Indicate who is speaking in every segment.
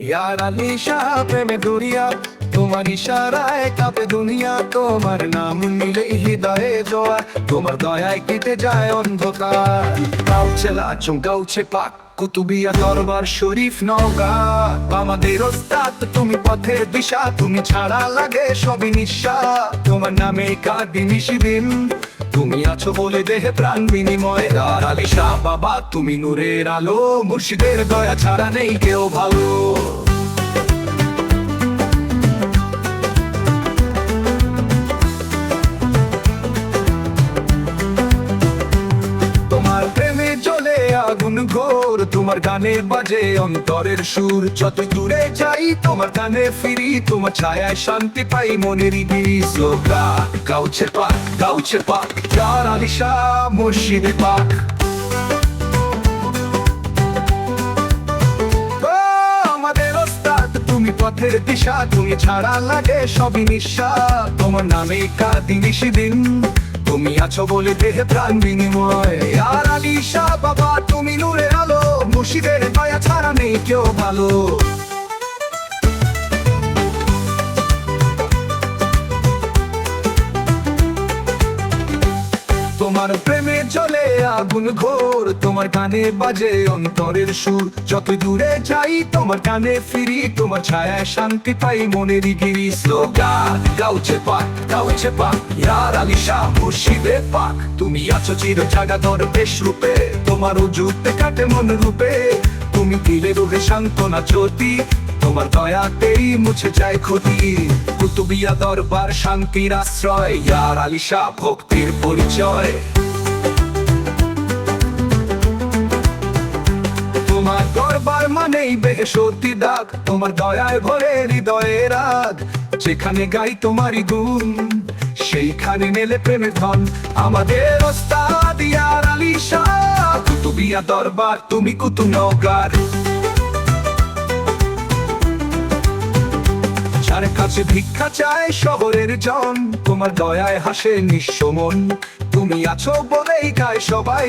Speaker 1: यार अलीशा प्रेमे दुनिया তোমার ইশারায় কাঁপে দুনিয়া, তোমার নাম নিলে হৃদয়ে জোয়ার, তোমার দয়ায় কেটে যায় অন্ধকার। গাউছে লাচুং গাউছে পাক কুতুবিয়া দরবার শরীফ নওগাঁ, আমাদের ওস্তাদ তুমি পথের দিশা, তুমি ছাড়া লাগে সবই নিঃশা, তোমার নামে কাঁদি নিশিদিন, তুমি আছো বলে দেহে প্রাণ বিনিময়। আর আলিশা বাবা তুমি নূরের আলো, মুর্শিদের দয়া ছাড়া নেই কেউ ভালো। তোমার প্রেমে জ্বলে আগুন ঘোর, তোমার গানে বাজে অন্তরের সুর, যত দূরে যাই তোমার গানে ফিরি, তোমার ছায়ায় শান্তি পাই মনের স্লোগান গাউছে পাক ইয়ার আলিশা মুর্শিদে পাক। আমাদের ওস্তাদ তুমি পথের দিশা, তুমি ছাড়া লাগে সবই নিঃশা, তোমার নামে কাঁদি নিশিদিন, তুমি আছো বলে দেহে প্রাণ বিনিময়। আর আলিশা বাবা তুমি নূরের আলো, মুর্শিদের দয়া ছাড়া নেই কেউ ভালো। তোমার প্রেমে জ্বলে আগুন ঘোর, তোমার গানে বাজে অন্তরের সুর, যত দূরে যাই তোমার গানে ফিরি, তোমার ছায়ায় শান্তি পাই মনের স্লোগান গাউছে পাক ইয়ার আলিশা মুর্শিদে পাক। তুমি আছো চির জাগাদর বেশ রূপে, তোমার উজুতে কাটে মন রূপে, তুমি দিলে রূপে সান্ত্বনা জ্যোতি, তোমার দয়াতেই মুছে যায় ক্ষতি, কুতুবিয়া দরবার শান্তির আশ্রয়, ইয়ার আলিশা ভক্তির পরিচয়। তোমার দরবার মানেই বেহেশতি ডাক, তোমার দয়ায় ভরে হৃদয়ে রাগ, যেখানে গাই তোমারই গুণ সেইখানে মেলে প্রেমের ধন। আমাদের ওস্তাদ ইয়ার আলিশা, কুতুবিয়া দরবার তুমি কুতুব নওগাঁর। যার কাছে ভিক্ষা চায় শহরের জন, তোমার দয়ায় হাসে নিঃস্ব মন, তুমি আছো বলেই গায় সবাই,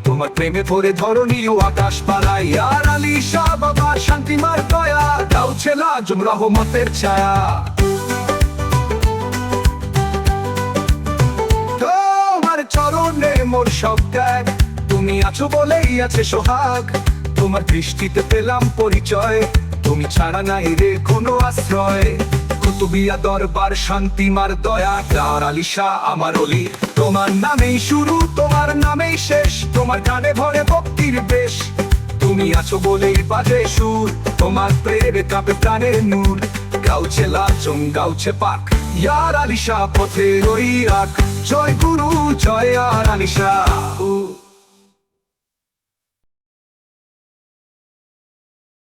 Speaker 1: তোমার প্রেমে ভরে ধরণী ও আকাশ পাড়াই। আর আলিশা বাবা শান্তিমার দয়া, গাউছে লাজুম রহমতের ছায়া। তোমার চরণে মোর সব ত্যাগ, তুমি আছো বলেই আছে সোহাগ, তোমার দৃষ্টিতে পেলাম পরিচয়, তুমি ছাড়া নাই রে কোনো আশ্রয়, কুতুবিয়া দরবার শান্তিমার দয়া। আর আলিশা আমার অলি, তোমার নামেই শুরু তোমার নামেই শেষ, তোমার গানে ভরে ভক্তির বেশ, তুমি আছো বলেই বাজে সুর, তোমার প্রেমে কাঁপে প্রাণের নূর, গাউছে লাচুং গাউছে পাক ইয়ার আলিশা পথে ওই রাখ। জয় গুরু জয় আর আলিশা।